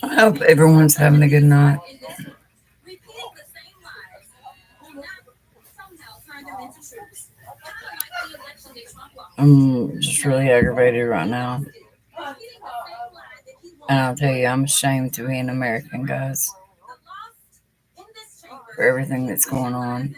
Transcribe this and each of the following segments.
I hope everyone's having a good night. I'm just really aggravated right now. And I'll tell you, I'm ashamed to be an American, guys, for everything that's going on.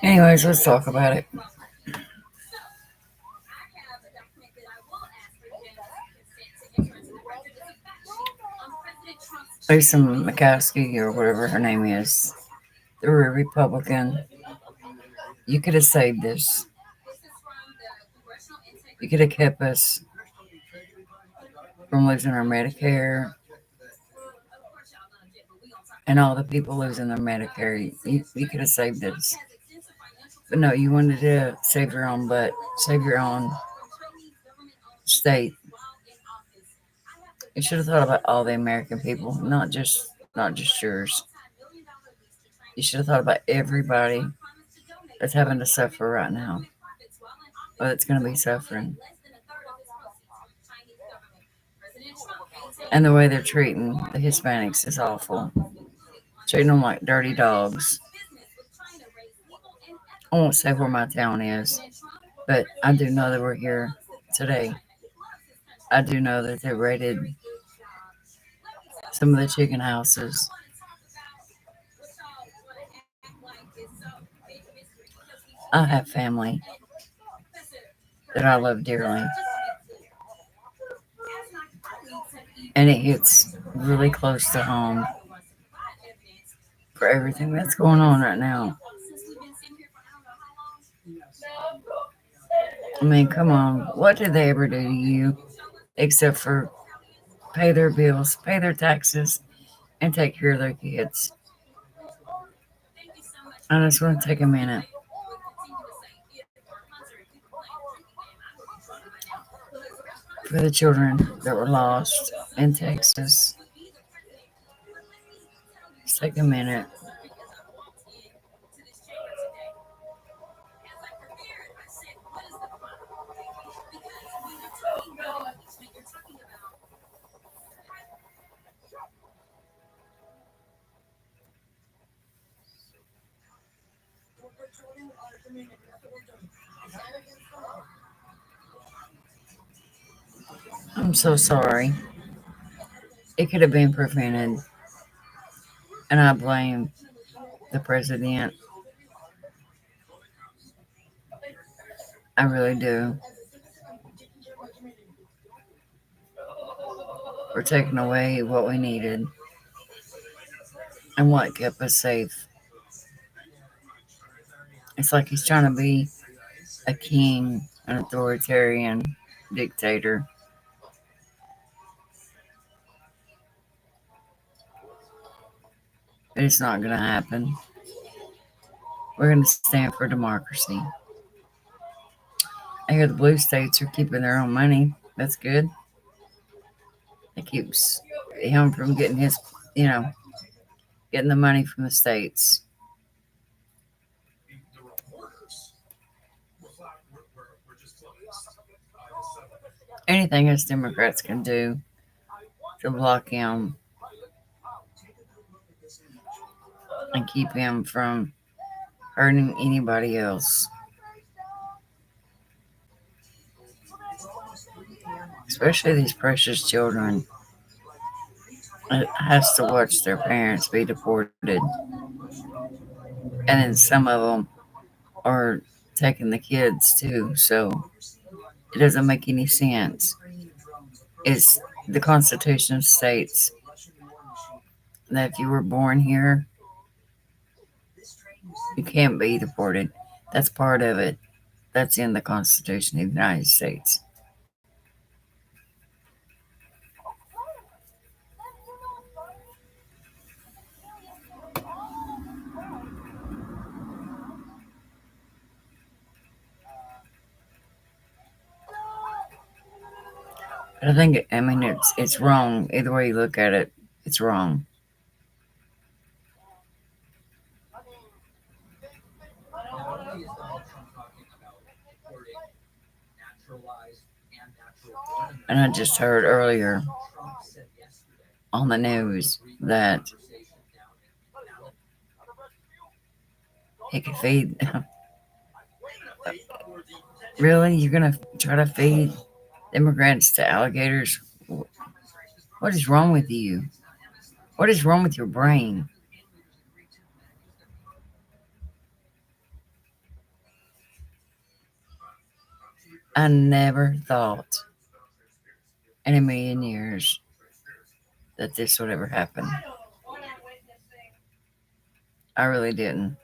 Anyways, let's talk about it. Lisa McCaskey, or whatever her name is, the Republican, you could have saved this. You could have kept us from losing our Medicare and all the people losing their Medicare. You could have saved us. But no, you wanted to save your own butt, save your own state. You should have thought about all the American people, not just yours. You should have thought about everybody that's having to suffer right now, or that's going to be suffering. And the way they're treating the Hispanics is awful. Treating them like dirty dogs. I won't say where my town is, but I do know that we're here today. I do know that they raided some of the chicken houses. I have family that I love dearly, and it hits really close to home for everything that's going on right now. I mean, come on. What did they ever do to you except for pay their bills, pay their taxes, and take care of their kids? I just want to take a minute for the children that were lost in Texas. Just take a minute. I'm so sorry. It could have been prevented, and I blame the president. I really do. For taking away what we needed and what kept us safe. It's like he's trying to be a king, an authoritarian dictator. But it's not going to happen. We're going to stand for democracy. I hear the blue states are keeping their own money. That's good. It keeps him from getting his, getting the money from the states. Anything us Democrats can do to block him and keep him from hurting anybody else. Especially these precious children that has to watch their parents be deported. And then some of them are taking the kids too, so it doesn't make any sense. is the Constitution states that if you were born here, you can't be deported. That's part of it. That's in the Constitution of the United States. But I think, I mean, it's wrong. Either way you look at it, it's wrong. And I just heard earlier on the news that he could feed. Really? You're going to try to feed immigrants to alligators? What is wrong with you? What is wrong with your brain? I never thought in a million years that this would ever happen. I really didn't.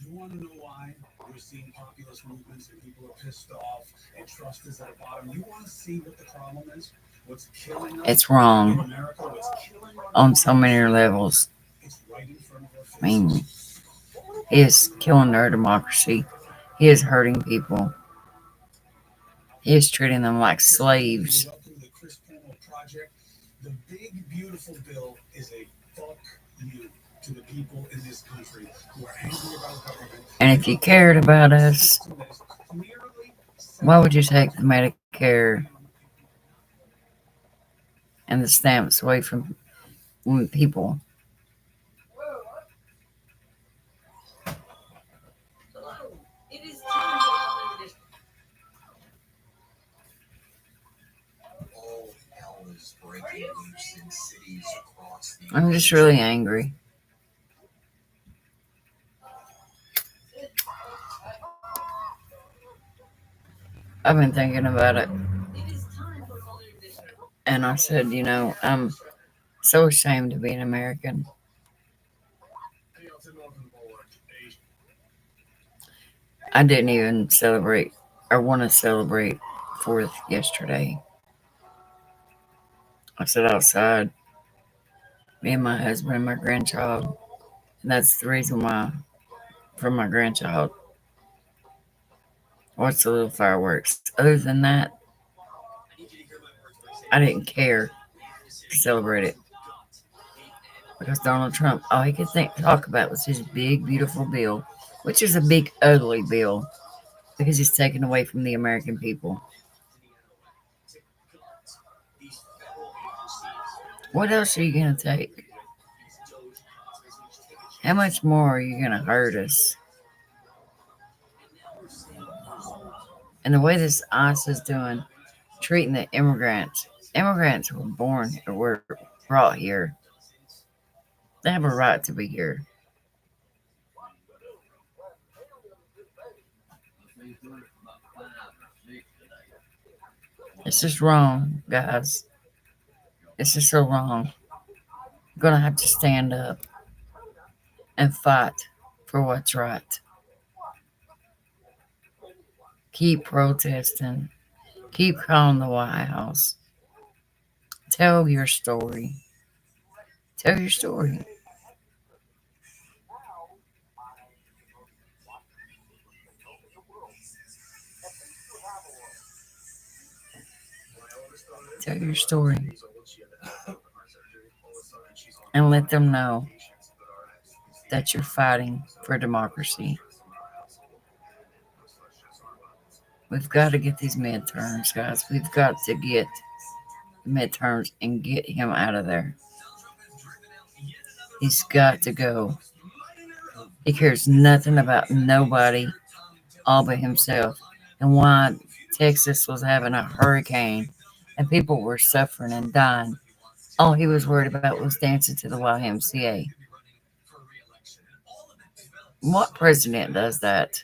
You want to know why we're seeing populist movements and people are pissed off and trust is at the bottom? You want to see what the problem is? What's killing us? It's wrong in America? What's killing on so many levels. It's right in front of our faces. I mean, he is killing our democracy. He is hurting people. He is treating them like slaves. The Chris Cuomo project. The big beautiful bill is a fuck you to the people in this country who are angry about government. And if you cared about us, why would you take the Medicare and the stamps away from people? I'm just really angry. I've been thinking about it. And I said, I'm so ashamed to be an American. I didn't even celebrate or want to celebrate 4th yesterday. I sat outside, me and my husband and my grandchild. And that's the reason why, for my grandchild. Watch the little fireworks. Other than that, I didn't care to celebrate it. Because Donald Trump, all he could talk about was his big, beautiful bill, which is a big, ugly bill, because he's taken away from the American people. What else are you going to take? How much more are you going to hurt us? And the way this ICE is doing, treating the immigrants were born or were brought here. They have a right to be here. It's just wrong, guys. It's just so wrong. You're going to have to stand up and fight for what's right. Keep protesting. Keep calling the White House. Tell your story. Tell your story. Tell your story. And let them know that you're fighting for democracy. We've got to get these midterms, guys. We've got to get the midterms and get him out of there. He's got to go. He cares nothing about nobody, all but himself. And why Texas was having a hurricane and people were suffering and dying, all he was worried about was dancing to the YMCA. What president does that?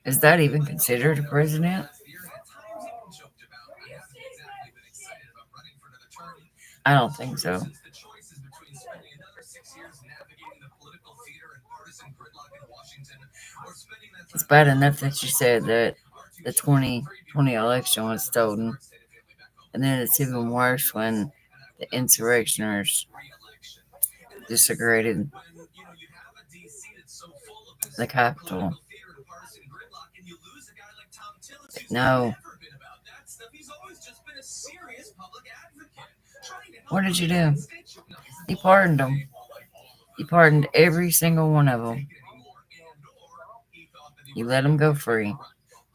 Is that even considered a president? I don't think so. Since the choice is between spending another 6 years navigating the political theater and partisan gridlock in Washington, or spending that It's time bad building enough a that you family said together, that our two the shows have three 2020 beautiful election daughters was who live in a stolen. smart state of family back home. And then it's even So worse here's when one, and I the would love to see insurrectioners re-election. And this is desecrated when you have a DC that's so full of the this Capitol. political theater and partisan gridlock, and you lose a guy like Tom Tillis who's No. never been about that stuff. He's always just been a serious public advocate, trying to help What did out you his do? constituents. No, he's You all pardoned them. gay, like all of You them. pardoned He every just single one of couldn't them. take it anymore, and/or he thought that he You wasn't let going them to go get another free. run.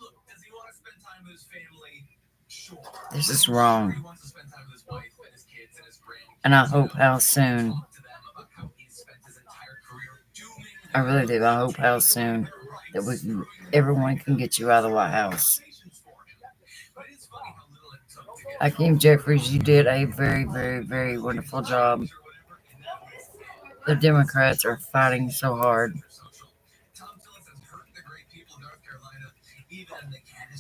Look, does he want to spend time with his family? Sure. This is I'm sure he wrong. wants to spend time with his wife and his kids and his And I grandkids. hope how soon, Talk to them about how he's spent his entire career dooming I them, really do, I hope how taking away soon their that rights, we can, screwing them everyone over, can and get you out of the White building House. organizations for him. But it's funny how little it took to get Trump Hakeem Jeffries, you did a very, very, very wonderful job. or whatever, and now he's The Democrats are fighting so hard. Tom Tillis has hurt the great people of North Carolina, even in the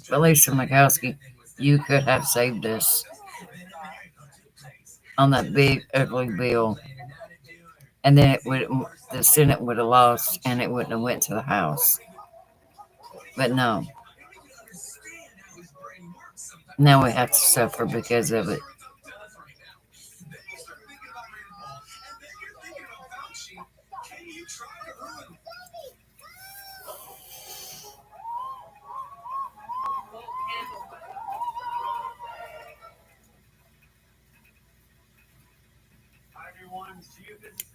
But Lisa Murkowski, you could have saved us on that big, ugly bill. And then the Senate would have lost and it wouldn't have went to the House. But no, now we have to suffer because of it.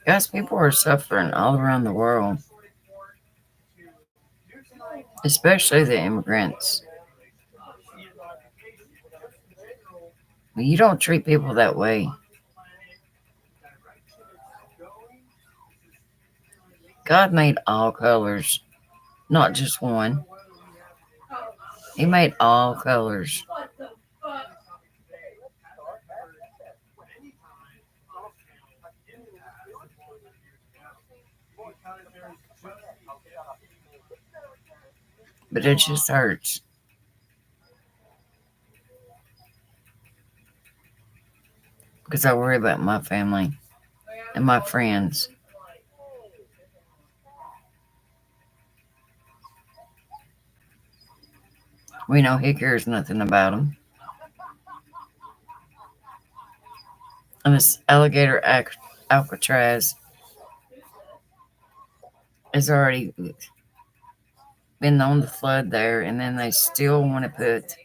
Guys, people are suffering all around the world, especially the immigrants. You don't treat people that way. God made all colors, not just one. He made all colors. But it just hurts because I worry about my family and my friends. We know he cares nothing about them. And this alligator Alcatraz has already been on the flood there, and then they still want to put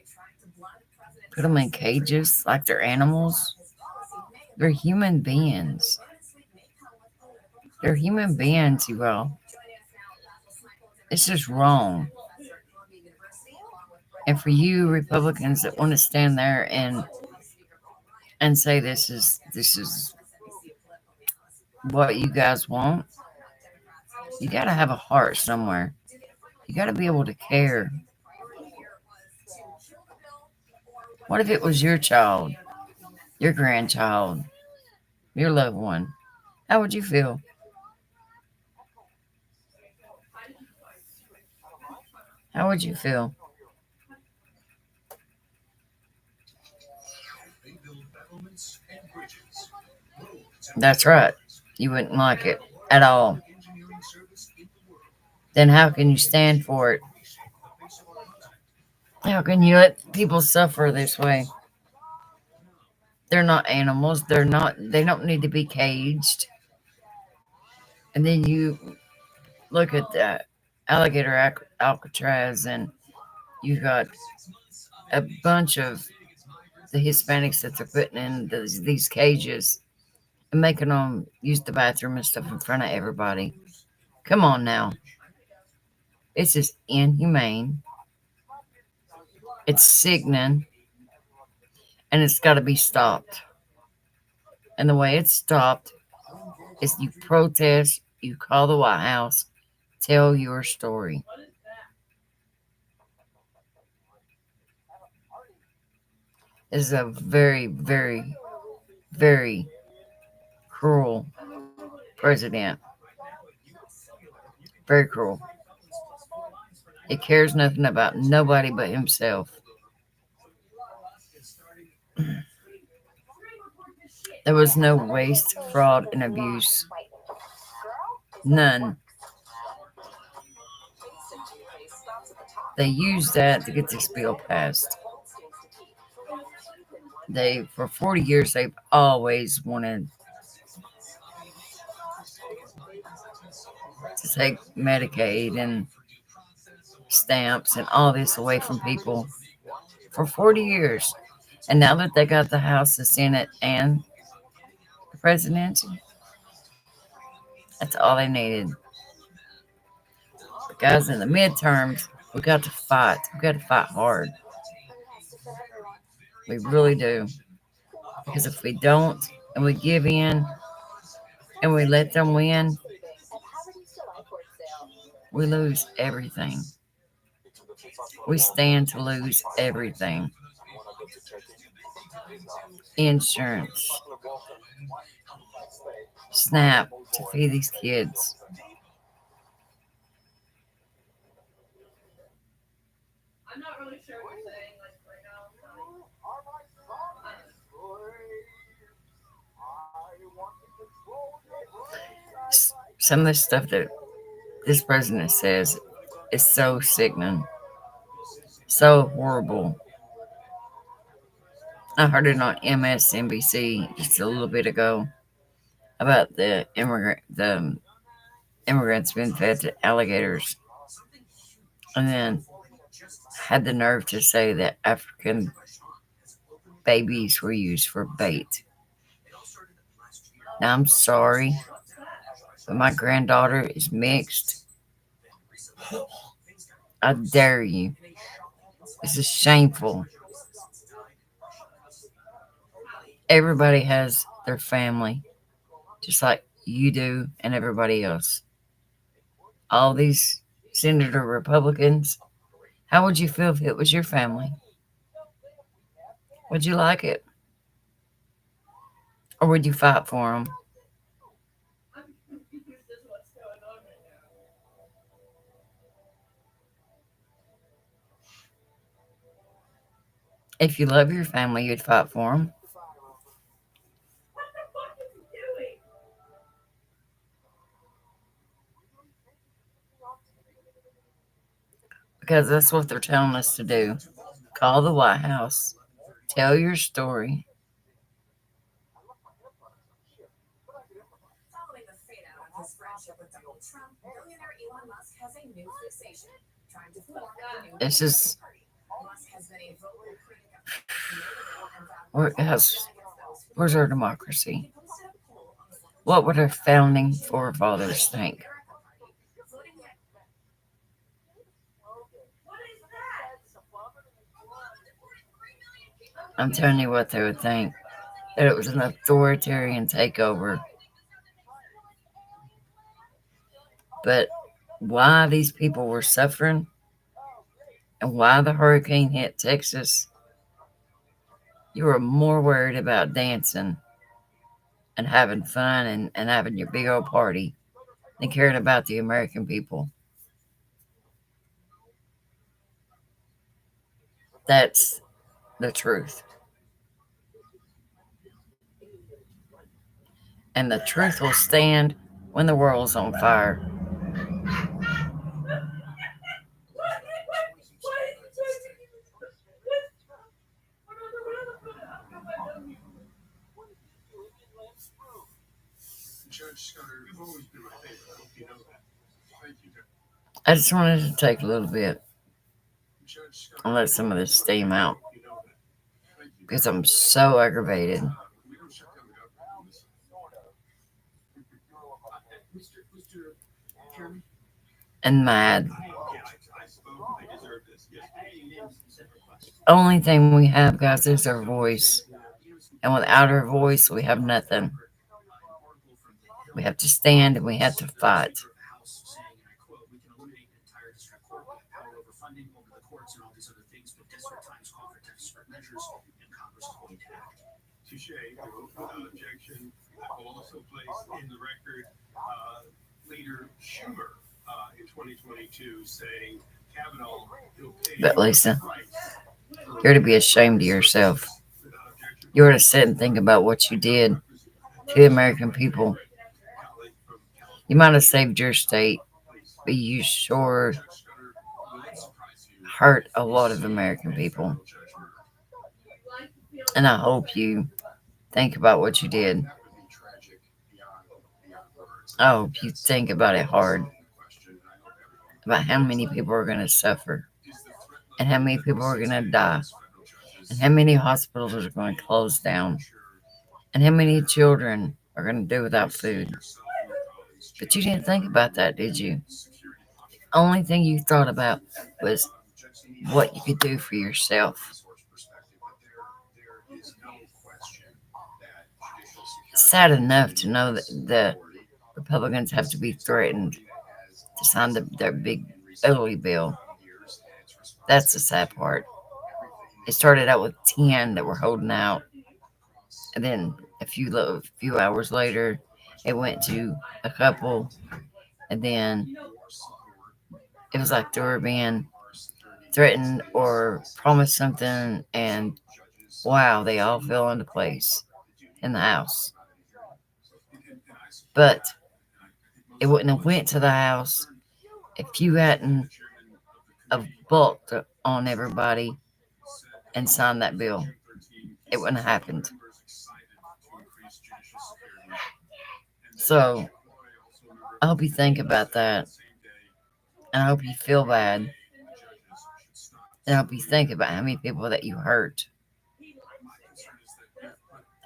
them in cages like they're animals. They're human beings. They're human beings, you all. It's just wrong. And for you Republicans that want to stand there and say this is what you guys want, you got to have a heart somewhere. You got to be able to care. What if it was your child, your grandchild, your loved one? How would you feel? How would you feel? That's right. You wouldn't like it at all. Then how can you stand for it? How can you let people suffer this way? They're not animals. They don't need to be caged. And then you look at that alligator Alcatraz, and you got a bunch of the Hispanics that they're putting in these cages and making them use the bathroom and stuff in front of everybody. Come on now. It's just inhumane. It's sickening. And it's got to be stopped. And the way it's stopped is you protest, you call the White House, tell your story. This is a very, very, very cruel president. Very cruel. He cares nothing about nobody but himself. There was no waste, fraud, and abuse. None. They used that to get this bill passed. For 40 years, they've always wanted to take Medicaid and stamps and all this away from people for 40 years. And now that they got the House, the Senate, and the presidency, that's all they needed. But guys, in the midterms, we got to fight. We got to fight hard. We really do. Because if we don't, and we give in, and we let them win, we lose everything. We stand to lose everything. Insurance, SNAP to feed these kids. Some of the stuff that this president says is so sickening, so horrible. I heard it on MSNBC just a little bit ago about the immigrants being fed to alligators, and then had the nerve to say that African babies were used for bait. Now I'm sorry, but my granddaughter is mixed. I dare you. This is shameful. Everybody has their family, just like you do and everybody else. All these senator Republicans, how would you feel if it was your family? Would you like it? Or would you fight for them? If you love your family, you'd fight for them. Because that's what they're telling us to do. Call the White House. Tell your story. It's just where's our democracy? What would our founding forefathers think? I'm telling you what they would think. That it was an authoritarian takeover. But why these people were suffering and why the hurricane hit Texas, you were more worried about dancing and having fun and having your big old party than caring about the American people. That's the truth. And the truth will stand when the world's on fire. I just wanted to take a little bit and let some of this steam out because I'm so aggravated and mad. Only thing we have, guys, is our voice. And without our voice, we have nothing. We have to stand and we have to fight. Touche, without objection. I will also place in the record Leader Schumer in 2022 saying Kavanaugh will pay. But Lisa, you're to be ashamed of yourself. You ought to sit and think about what you did to the American people. You might have saved your state, but you sure hurt a lot of American people. And I hope you think about what you did. I hope you think about it hard, about how many people are going to suffer, and how many people are going to die, and how many hospitals are going to close down, and how many children are going to do without food. But you didn't think about that, did you? Only thing you thought about was what you could do for yourself. Sad enough to know that the Republicans have to be threatened to sign their big ugly bill. That's the sad part. It started out with 10 that were holding out, and then a few hours later, it went to a couple, and then it was like they were being threatened or promised something, and wow, they all fell into place in the House. But it wouldn't have went to the House if you hadn't have bulked on everybody and signed that bill. It wouldn't have happened. So I hope you think about that, and I hope you feel bad, and I hope you think about how many people that you hurt.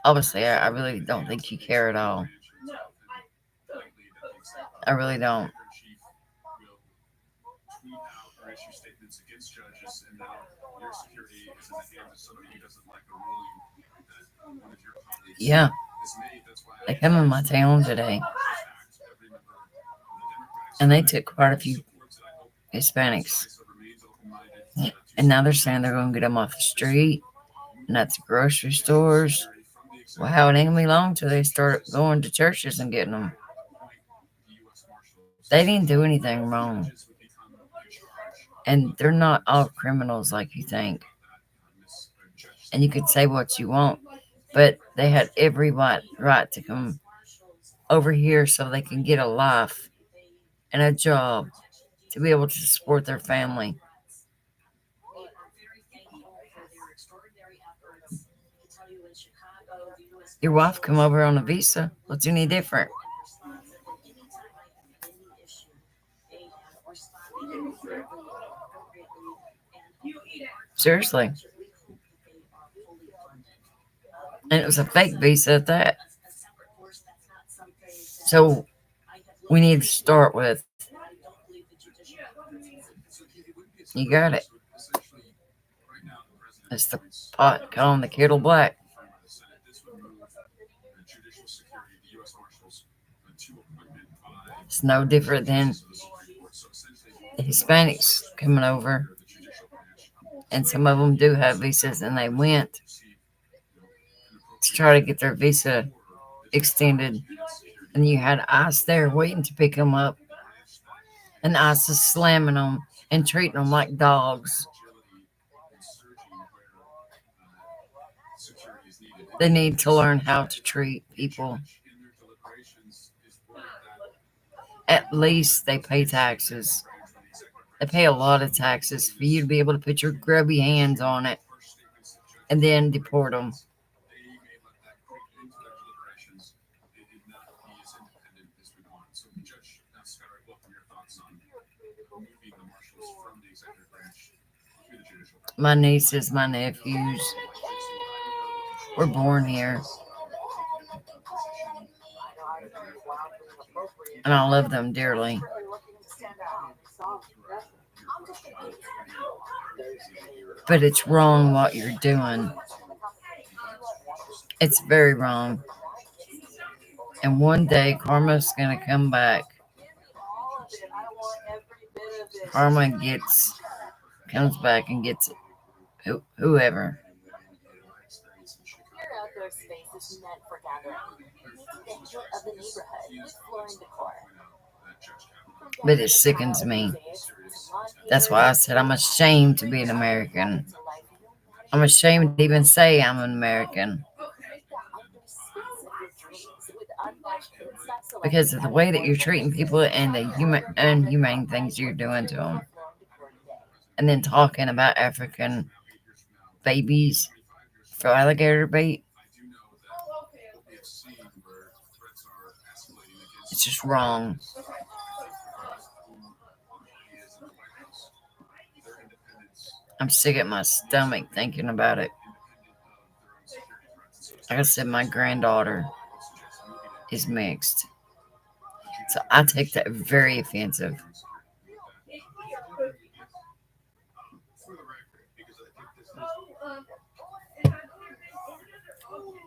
Obviously, I really don't think you care at all. I really don't. Yeah, they come in my town today, and they took quite a few Hispanics, and now they're saying they're going to get them off the street and at the grocery stores. Wow, it ain't gonna be long till they start going to churches and getting them. They didn't do anything wrong, and they're not all criminals like you think. And you could say what you want, but they had every right to come over here so they can get a life and a job to be able to support their family. Your wife come over on a visa. What's any different? Seriously. And it was a fake visa at that. So we need to start with you got it. It's the pot calling the kettle black. It's no different than the Hispanics coming over, and some of them do have visas, and they went to try to get their visa extended, and you had ICE there waiting to pick them up, and ICE is slamming them and treating them like dogs. They need to learn how to treat people. At least they pay taxes. They pay a lot of taxes for you to be able to put your grubby hands on it and then deport them. My nieces, my nephews were born here, and I love them dearly. But it's wrong what you're doing. It's very wrong. And one day karma's gonna come back. Karma comes back and gets whoever. But it sickens me. That's why I said I'm ashamed to be an American. I'm ashamed to even say I'm an American. because of the way that you're treating people and the inhumane things you're doing to them. And then talking about African babies for alligator bait. It's just wrong. I'm sick at my stomach thinking about it. Like I said, my granddaughter is mixed. So I take that very offensive.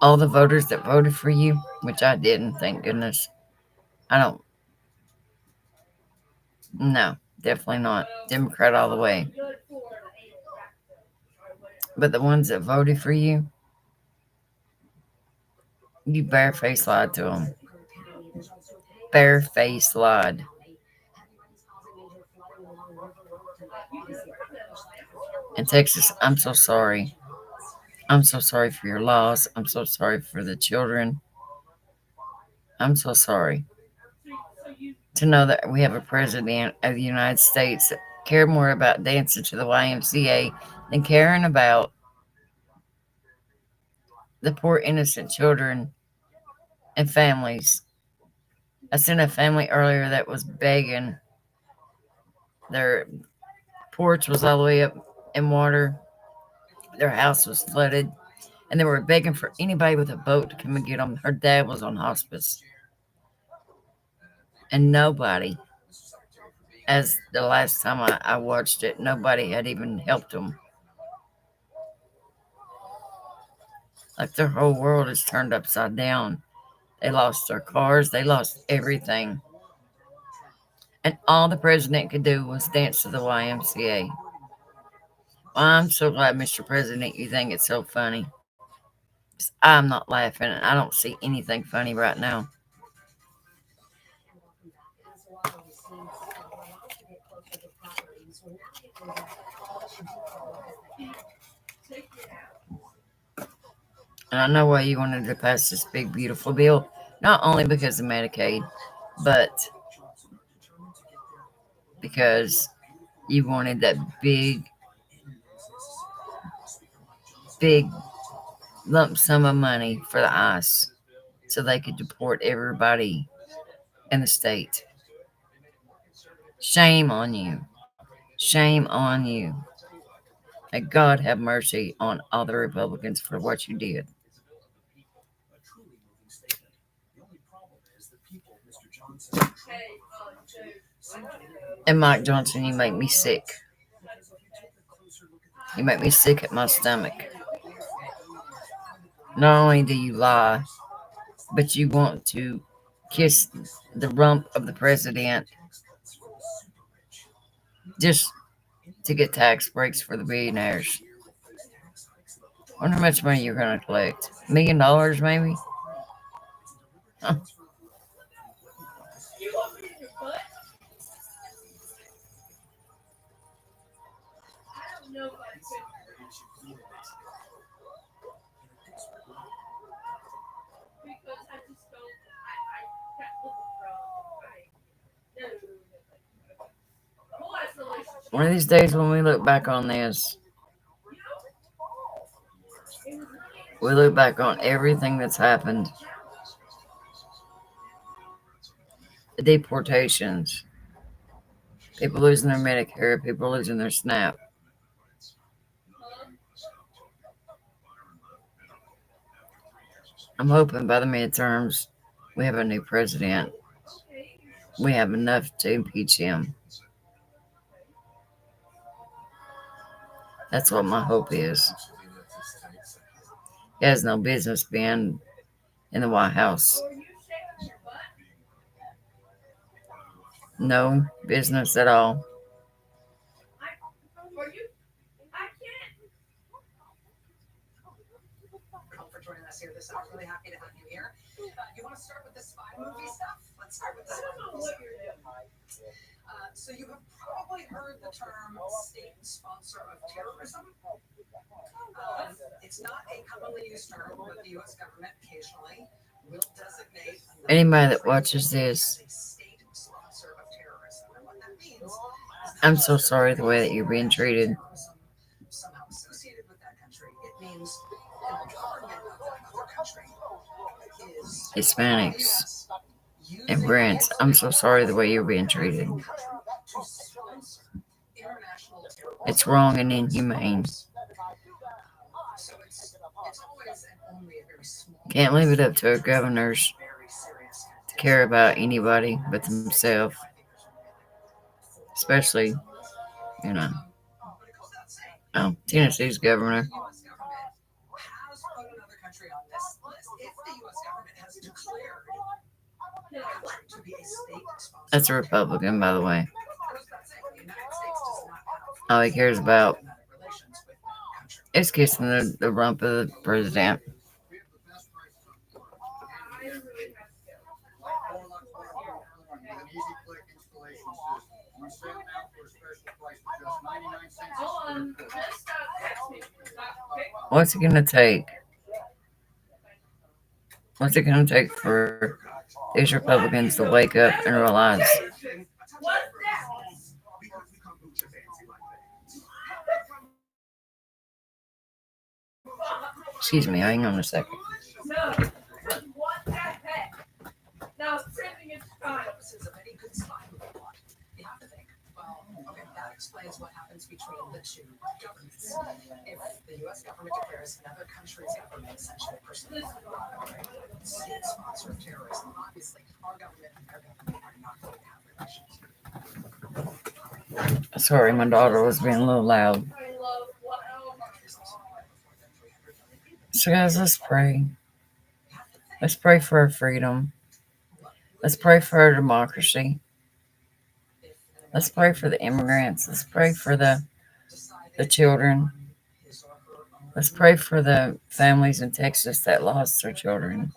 All the voters that voted for you, which I didn't, thank goodness. I don't, no, definitely not. Democrat all the way. But the ones that voted for you, you barefaced lied to them. Barefaced lied. And Texas, I'm so sorry. I'm so sorry for your loss. I'm so sorry for the children. I'm so sorry to know that we have a president of the United States that cared more about dancing to the YMCA than caring about the poor innocent children and families. I seen a family earlier that was begging. Their porch was all the way up in water. Their house was flooded. And they were begging for anybody with a boat to come and get them. Her dad was on hospice. And nobody, as the last time I watched it, nobody had even helped them. Like their whole world is turned upside down. They lost their cars. They lost everything. And all the president could do was dance to the YMCA. Well, I'm so glad, Mr. President, you think it's so funny. 'Cause I'm not laughing, and I don't see anything funny right now. And I know why you wanted to pass this big, beautiful bill, not only because of Medicaid, but because you wanted that big lump sum of money for the ICE so they could deport everybody in the state. Shame on you. Shame on you. May God have mercy on all the Republicans for what you did. And Mike Johnson, you make me sick. You make me sick at my stomach. Not only do you lie, but you want to kiss the rump of the president just to get tax breaks for the billionaires. I wonder how much money you're going to collect. $1 million, maybe? Huh. One of these days when we look back on this, we look back on everything that's happened. The deportations, people losing their Medicare, people losing their SNAP. I'm hoping by the midterms we have a new president. We have enough to impeach him. That's what my hope is. He has no business being in the White House. No business at all. Anybody that watches this, I'm so sorry the way that you're being treated. Hispanics, immigrants, I'm so sorry the way you're being treated. It's wrong and inhumane. Can't leave it up to our governors to care about anybody but themselves, especially, you know, Tennessee's governor. That's a Republican, by the way. All he cares about is kissing the rump of the president. What's it going to take? What's it going to take for these Republicans to wake up and realize excuse me, hang on a second. Sorry, my daughter was being a little loud. So, guys, let's pray. Let's pray for our freedom. Let's pray for our democracy. Let's pray for the immigrants. Let's pray for the children. Let's pray for the families in Texas that lost their children.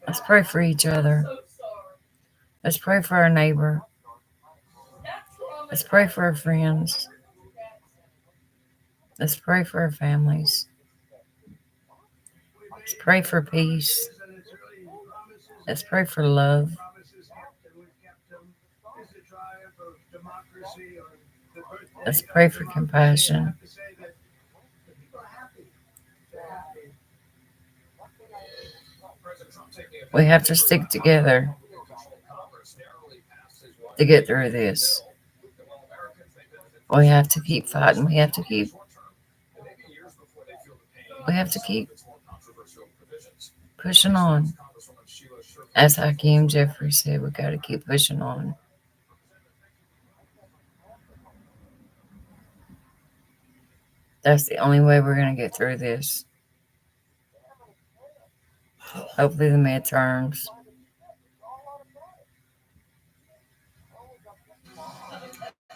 Let's pray for each other. Let's pray for our neighbor. Let's pray for our friends. Let's pray for our families. Let's pray for peace. Let's pray for love. Let's pray for compassion. We have to stick together to get through this. We have to keep fighting. We have to keep pushing on. As Hakeem Jeffrey said, we got to keep pushing on. That's the only way we're going to get through this. Hopefully the midterms.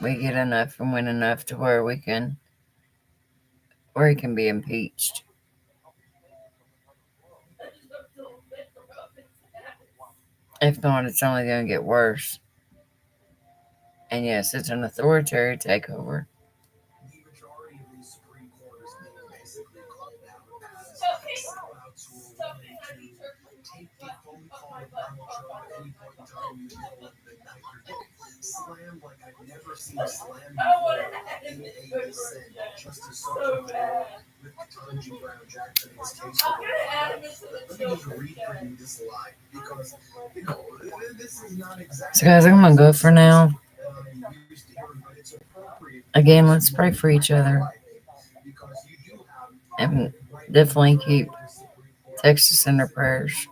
We get enough and win enough to where he can be impeached. If not, it's only going to get worse. And yes, it's an authoritarian takeover. So, guys, I'm going to go for now. Again, let's pray for each other. And definitely keep Texas in their prayers.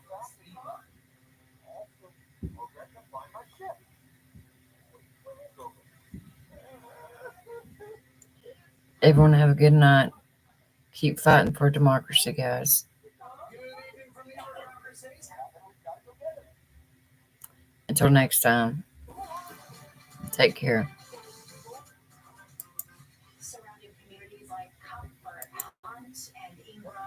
Everyone have a good night. Keep fighting for democracy, guys. Until next time, take care.